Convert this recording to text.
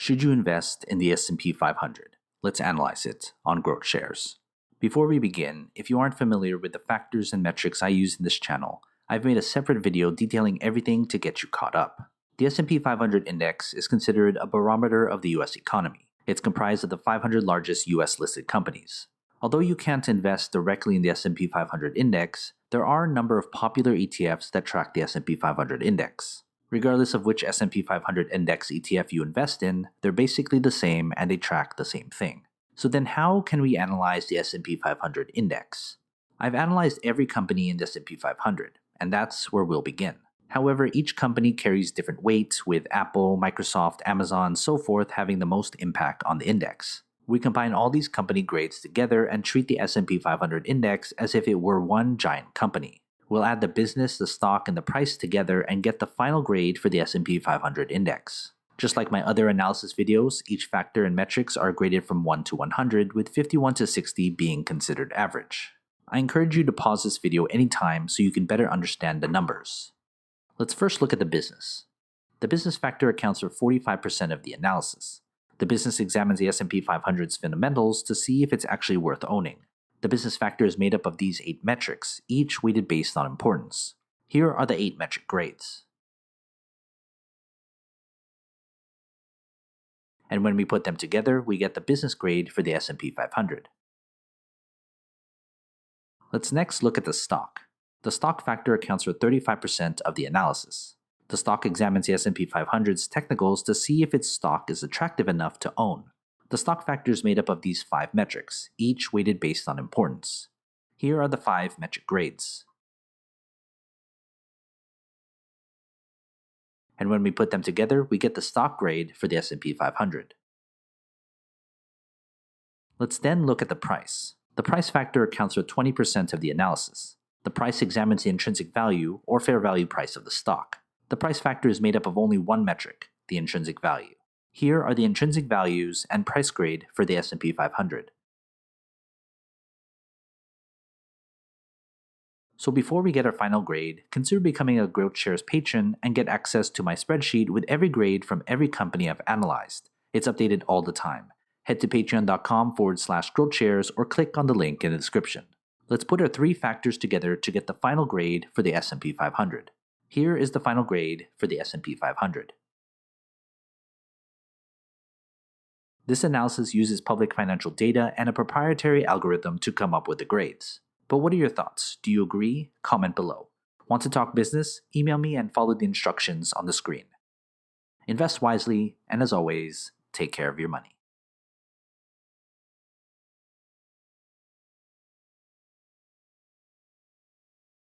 Should you invest in the S&P 500? Let's analyze it on GrowthShares. Before we begin, if you aren't familiar with the factors and metrics I use in this channel, I've made a separate video detailing everything to get you caught up. The S&P 500 index is considered a barometer of the US economy. It's comprised of the 500 largest US listed companies. Although you can't invest directly in the S&P 500 index, there are a number of popular ETFs that track the S&P 500 index. Regardless of which S&P 500 index ETF you invest in, they're basically the same and they track the same thing. So then how can we analyze the S&P 500 index? I've analyzed every company in the S&P 500, and that's where we'll begin. However, each company carries different weights, with Apple, Microsoft, Amazon, so forth having the most impact on the index. We combine all these company grades together and treat the S&P 500 index as if it were one giant company. We'll add the business, the stock, and the price together and get the final grade for the S&P 500 index. Just like my other analysis videos, each factor and metrics are graded from 1 to 100, with 51 to 60 being considered average. I encourage you to pause this video anytime so you can better understand the numbers. Let's first look at the business. The business factor accounts for 45% of the analysis. The business examines the S&P 500's fundamentals to see if it's actually worth owning. The business factor is made up of these 8 metrics, each weighted based on importance. Here are the 8 metric grades. And when we put them together, we get the business grade for the S&P 500. Let's next look at the stock. The stock factor accounts for 35% of the analysis. The stock examines the S&P 500's technicals to see if its stock is attractive enough to own. The stock factor is made up of these 5 metrics, each weighted based on importance. Here are the 5 metric grades. And when we put them together, we get the stock grade for the S&P 500. Let's then look at the price. The price factor accounts for 20% of the analysis. The price examines the intrinsic value, or fair value price of the stock. The price factor is made up of only one metric, the intrinsic value. Here are the intrinsic values and price grade for the S&P 500. So before we get our final grade, consider becoming a GrowthShares patron and get access to my spreadsheet with every grade from every company I've analyzed. It's updated all the time. Head to patreon.com/GrowthShares or click on the link in the description. Let's put our 3 factors together to get the final grade for the S&P 500. Here is the final grade for the S&P 500. This analysis uses public financial data and a proprietary algorithm to come up with the grades. But what are your thoughts? Do you agree? Comment below. Want to talk business? Email me and follow the instructions on the screen. Invest wisely, and as always, take care of your money.